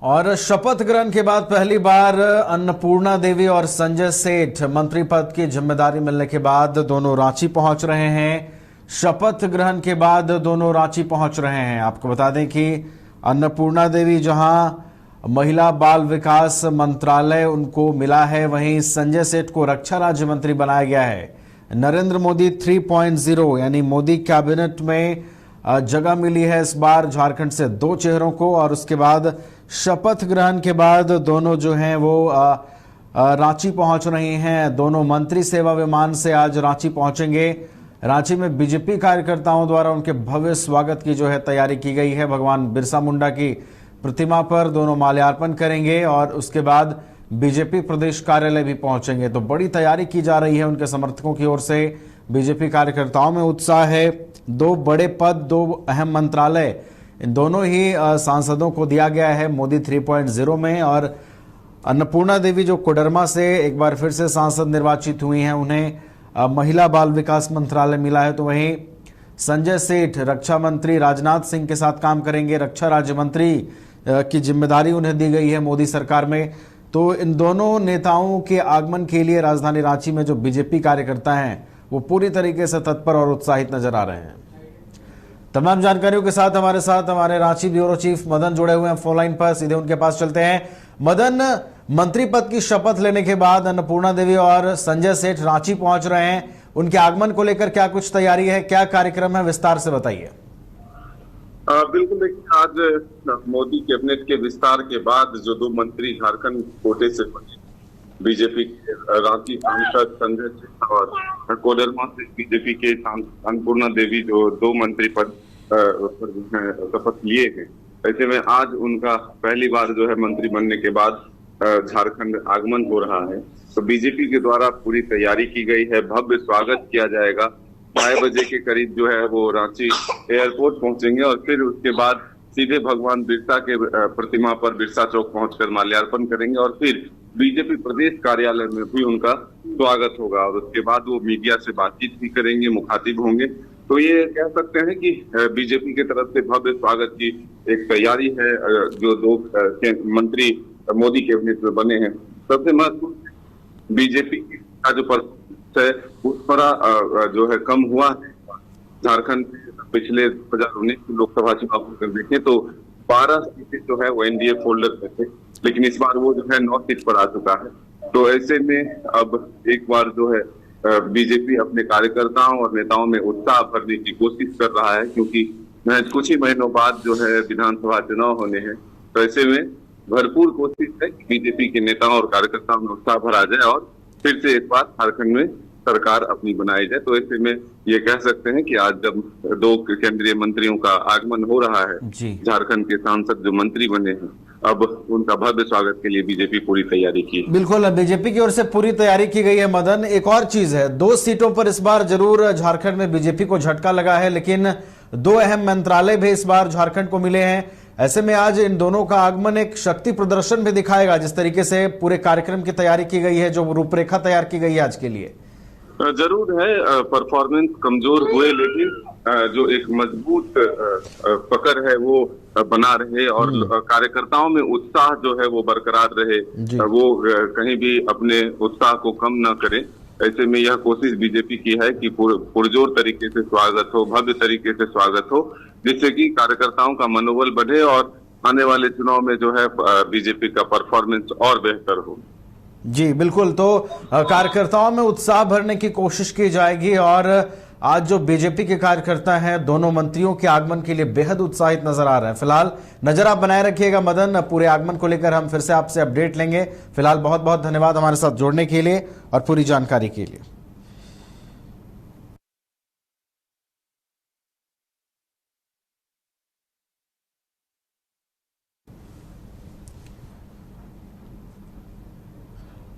और शपथ ग्रहण के बाद पहली बार अन्नपूर्णा देवी और संजय सेठ मंत्री पद की जिम्मेदारी मिलने के बाद दोनों रांची पहुंच रहे हैं। शपथ ग्रहण के बाद दोनों रांची पहुंच रहे हैं। आपको बता दें कि अन्नपूर्णा देवी जहां महिला बाल विकास मंत्रालय उनको मिला है, वहीं संजय सेठ को रक्षा राज्य मंत्री बनाया गया है। नरेंद्र मोदी 3.0 यानी मोदी कैबिनेट में जगह मिली है इस बार झारखंड से दो चेहरों को। और उसके बाद शपथ ग्रहण के बाद दोनों जो हैं वो रांची पहुंच रही हैं। दोनों मंत्री सेवा विमान से आज रांची पहुंचेंगे। रांची में बीजेपी कार्यकर्ताओं द्वारा उनके भव्य स्वागत की जो है तैयारी की गई है। भगवान बिरसा मुंडा की प्रतिमा पर दोनों माल्यार्पण करेंगे और उसके बाद बीजेपी प्रदेश कार्यालय भी पहुंचेंगे। तो बड़ी तैयारी की जा रही है उनके समर्थकों की ओर से। बीजेपी कार्यकर्ताओं में उत्साह है। दो बड़े पद, दो अहम मंत्रालय, इन दोनों ही सांसदों को दिया गया है मोदी 3.0 में। और अन्नपूर्णा देवी जो कोडरमा से एक बार फिर से सांसद निर्वाचित हुई हैं, उन्हें महिला बाल विकास मंत्रालय मिला है। तो वहीं संजय सेठ रक्षा मंत्री राजनाथ सिंह के साथ काम करेंगे। रक्षा राज्य मंत्री की जिम्मेदारी उन्हें दी गई है मोदी सरकार में। तो इन दोनों नेताओं के आगमन के लिए राजधानी रांची में जो बीजेपी कार्यकर्ता हैं वो पूरी तरीके से तत्पर और उत्साहित नजर आ रहे हैं। तमाम जानकारियों के साथ हमारे रांची ब्यूरो चीफ मदन जुड़े हुए हैं फोन लाइन पर। सीधे उनके पास चलते हैं। मदन, मंत्री पद की शपथ लेने के बाद अन्नपूर्णा देवी और संजय सेठ रांची पहुंच रहे हैं। उनके आगमन को लेकर क्या कुछ तैयारी है, क्या कार्यक्रम है, विस्तार से बताइए। बिल्कुल, देखिए आज मोदी कैबिनेट के विस्तार के बाद जो दो मंत्री झारखंड कोटे से बने, बीजेपी के रांची सांसद संजय सेठ और कोडरमा से बीजेपी के अन्नपूर्णा देवी जो दो मंत्री पद शपथ लिए हैं, ऐसे में आज उनका पहली बार जो है मंत्री बनने के बाद झारखंड आगमन हो रहा है। तो बीजेपी के द्वारा पूरी तैयारी की गई है। भव्य स्वागत किया जाएगा। 5 बजे के करीब जो है वो रांची एयरपोर्ट पहुंचेंगे और फिर उसके बाद सीधे भगवान बिरसा के प्रतिमा पर बिरसा चौक पहुंचकर माल्यार्पण करेंगे और फिर बीजेपी प्रदेश कार्यालय में भी उनका स्वागत होगा। और उसके बाद वो मीडिया से बातचीत भी करेंगे, मुखातिब होंगे। तो ये कह सकते हैं कि बीजेपी की तरफ से भव्य स्वागत की एक तैयारी है। जो दो मंत्री मोदी कैबिनेट में बने हैं, सबसे महत्वपूर्ण बीजेपी का जो परफॉर्मेंस है उस पर जो है कम हुआ है। झारखंड पिछले 2019 लोकसभा चुनाव को देखें तो 12 सीटें जो है वो एनडीए फोल्डर में थे, लेकिन इस बार वो जो है 9 सीट पर आ चुका है। तो ऐसे में अब एक बार जो है बीजेपी अपने कार्यकर्ताओं और नेताओं में उत्साह भरने की कोशिश कर रहा है, क्योंकि कुछ ही महीनों बाद जो है विधानसभा चुनाव होने हैं। तो ऐसे में भरपूर कोशिश है कि बीजेपी के नेताओं और कार्यकर्ताओं में उत्साह भरा जाए और फिर से एक बार झारखंड में सरकार अपनी बनाई जाए। तो ऐसे में ये कह सकते हैं कि आज जब दो केंद्रीय मंत्रियों का आगमन हो रहा है, झारखंड के सांसद जो मंत्री बने हैं, अब उनका भव्य स्वागत के लिए बीजेपी पूरी तैयारी की। बिल्कुल, बीजेपी की ओर से पूरी तैयारी की गई है। मदन, एक और चीज है, 2 सीटों पर इस बार जरूर झारखंड में बीजेपी को झटका लगा है, लेकिन 2 अहम मंत्रालय भी इस बार झारखंड को मिले हैं। ऐसे में आज इन दोनों का आगमन एक शक्ति प्रदर्शन भी दिखाएगा। जिस तरीके से पूरे कार्यक्रम की तैयारी की गई है, जो रूपरेखा तैयार की गई है आज के लिए, जरूर है। परफॉर्मेंस कमजोर हुए, लेकिन जो एक मजबूत पकड़ है वो बना रहे और कार्यकर्ताओं में उत्साह जो है वो बरकरार रहे, वो कहीं भी अपने उत्साह को कम ना करे। ऐसे में यह कोशिश बीजेपी की है कि पुरजोर तरीके से स्वागत हो, भव्य तरीके से स्वागत हो, जिससे कि कार्यकर्ताओं का मनोबल बढ़े और आने वाले चुनाव में जो है बीजेपी का परफॉर्मेंस और बेहतर हो। जी बिल्कुल, तो कार्यकर्ताओं में उत्साह भरने की कोशिश की जाएगी। और आज जो बीजेपी के कार्यकर्ता हैं, दोनों मंत्रियों के आगमन के लिए बेहद उत्साहित नजर आ रहे हैं। फिलहाल नजर आप बनाए रखिएगा मदन, पूरे आगमन को लेकर हम फिर से आपसे अपडेट लेंगे। फिलहाल बहुत बहुत धन्यवाद हमारे साथ जुड़ने के लिए और पूरी जानकारी के लिए।